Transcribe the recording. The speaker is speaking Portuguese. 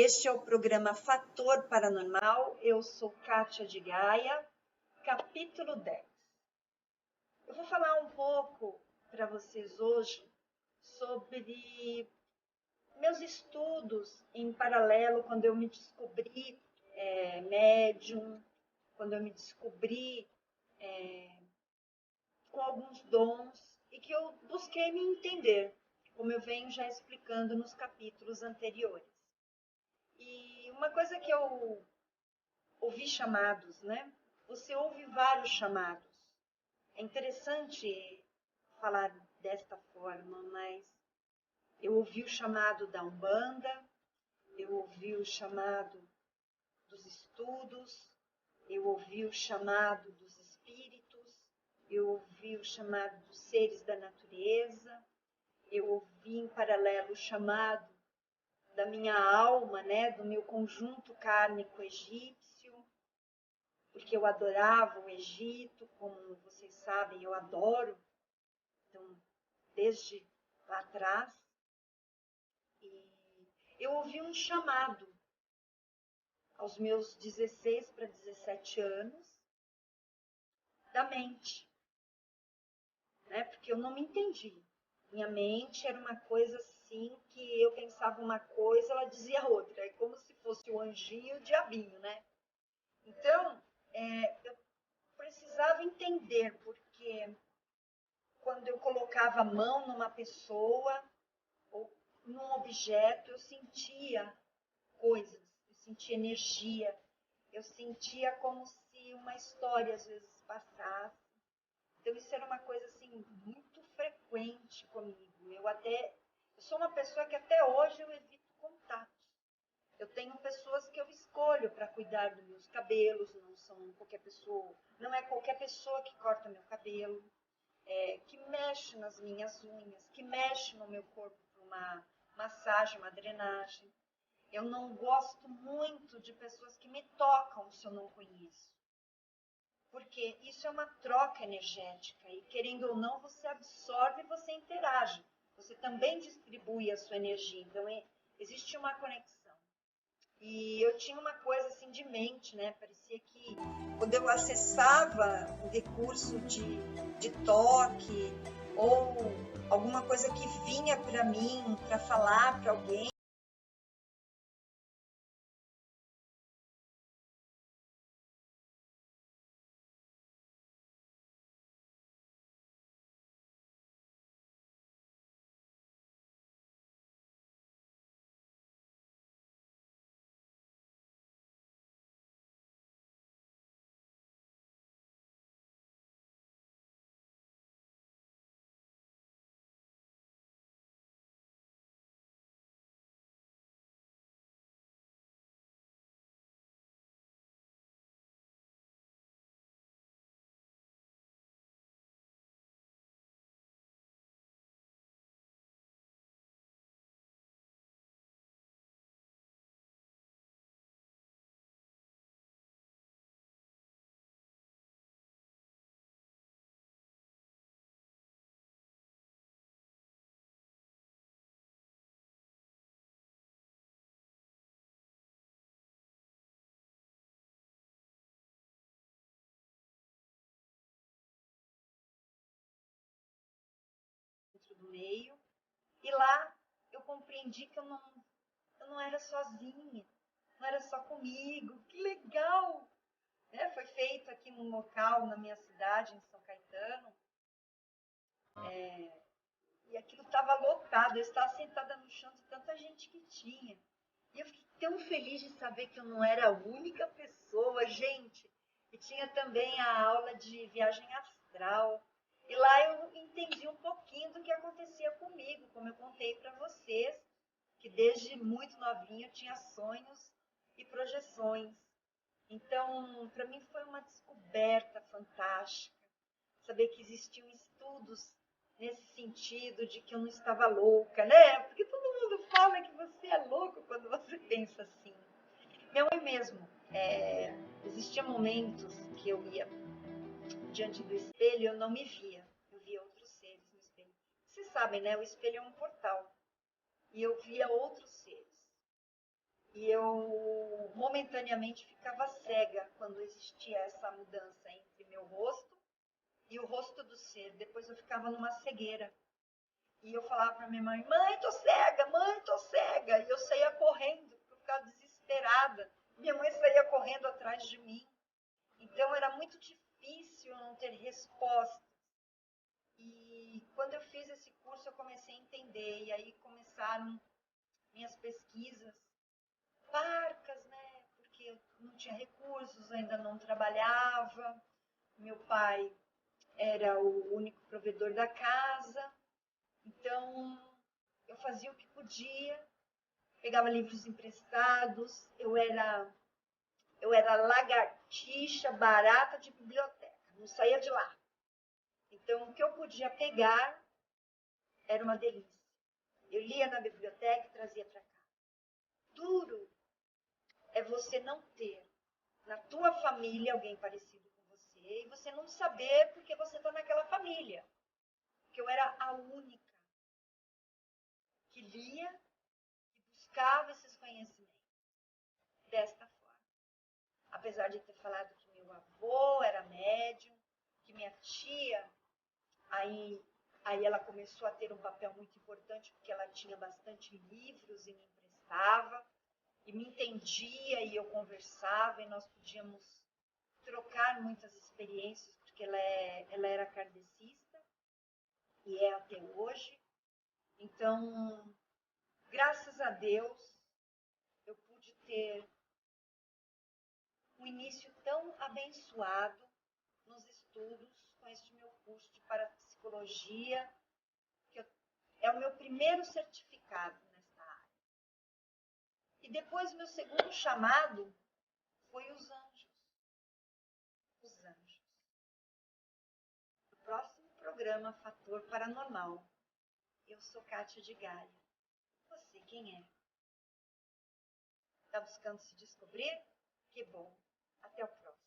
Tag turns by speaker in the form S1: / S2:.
S1: Este é o programa Fator Paranormal. Eu sou Kátia de Gaia, capítulo 10. Eu vou falar um pouco para vocês hoje sobre meus estudos em paralelo, quando eu me descobri médium, quando eu me descobri com alguns dons e que eu busquei me entender, como eu venho já explicando nos capítulos anteriores. E uma coisa que eu ouvi chamados, né? Você ouve vários chamados. É interessante falar desta forma, mas eu ouvi o chamado da Umbanda, eu ouvi o chamado dos estudos, eu ouvi o chamado dos espíritos, eu ouvi o chamado dos seres da natureza, eu ouvi em paralelo o chamado da minha alma, né, do meu conjunto kármico egípcio, porque eu adorava o Egito, como vocês sabem, eu adoro, então, desde lá atrás. E eu ouvi um chamado aos meus 16 para 17 anos da mente, né, porque eu não me entendi. Minha mente era uma coisa assim, que eu pensava uma coisa, ela dizia outra, é como se fosse o anjinho e o diabinho, né? Então, eu precisava entender, porque quando eu colocava a mão numa pessoa ou num objeto, eu sentia coisas, eu sentia energia, eu sentia como se uma história às vezes passasse. Então isso era uma coisa assim muito frequente comigo. Eu sou uma pessoa que até hoje eu evito contatos. Eu tenho pessoas que eu escolho para cuidar dos meus cabelos, não é qualquer pessoa que corta meu cabelo, que mexe nas minhas unhas, que mexe no meu corpo para uma massagem, uma drenagem. Eu não gosto muito de pessoas que me tocam se eu não conheço. Porque isso é uma troca energética e, querendo ou não, você absorve e você interage. Você também distribui a sua energia, então existe uma conexão. E eu tinha uma coisa assim de mente, né? Parecia que quando eu acessava o recurso de toque ou alguma coisa que vinha para mim, para falar para alguém, dentro do meio, e lá eu compreendi que eu não era sozinha, não era só comigo. Que legal! Né? Foi feito aqui num local na minha cidade, em São Caetano, e aquilo estava lotado. Eu estava sentada no chão de tanta gente que tinha. E eu fiquei tão feliz de saber que eu não era a única pessoa, gente. E tinha também a aula de viagem astral. E lá eu entendi um pouquinho do que acontecia comigo, como eu contei para vocês, que desde muito novinha eu tinha sonhos e projeções. Então, para mim foi uma descoberta fantástica, saber que existiam estudos nesse sentido de que eu não estava louca, né? Porque todo mundo fala que você é louco quando você pensa assim. Minha mãe mesmo, existiam momentos que eu ia diante do espelho e eu não me via. Eu via outros seres no espelho. Vocês sabem, né? O espelho é um portal. E eu via outros seres. E eu momentaneamente ficava cega quando existia essa mudança entre meu rosto e o rosto do ser. Depois eu ficava numa cegueira. E eu falava para minha mãe, mãe, tô cega, mãe, tô cega. E eu saía correndo, porque eu ficava desesperada. Minha mãe saía correndo atrás de mim. Então era muito difícil não ter resposta. E quando eu fiz esse curso eu comecei a entender. E aí começaram minhas pesquisas parcas, né? Porque eu não tinha recursos, ainda não trabalhava. Meu pai era o único provedor da casa. Então eu fazia o que podia, pegava livros emprestados, eu era lagartixa, barata de biblioteca, não saía de lá. Então o que eu podia pegar era uma delícia. Eu lia na biblioteca e trazia para cá. Duro é você não ter na tua família alguém parecido com você e você não saber porque você está naquela família. Porque eu era a única que lia e buscava esses conhecimentos desta forma. Apesar de ter falado que meu avô era médium, que minha tia, aí ela começou a ter um papel muito importante porque ela tinha bastante livros e me emprestava, e me entendia e eu conversava e nós podíamos trocar muitas experiências, porque ela era kardecista e é até hoje. Então, graças a Deus, eu pude ter um início tão abençoado nos estudos com este meu curso de parapsicologia, que é o meu primeiro certificado nesta área. E depois, meu segundo chamado foi os anjos. Os anjos. No próximo programa Fator Paranormal, eu sou Kátia de Gaia. Você quem é? Está buscando se descobrir? Que bom! Até o próximo.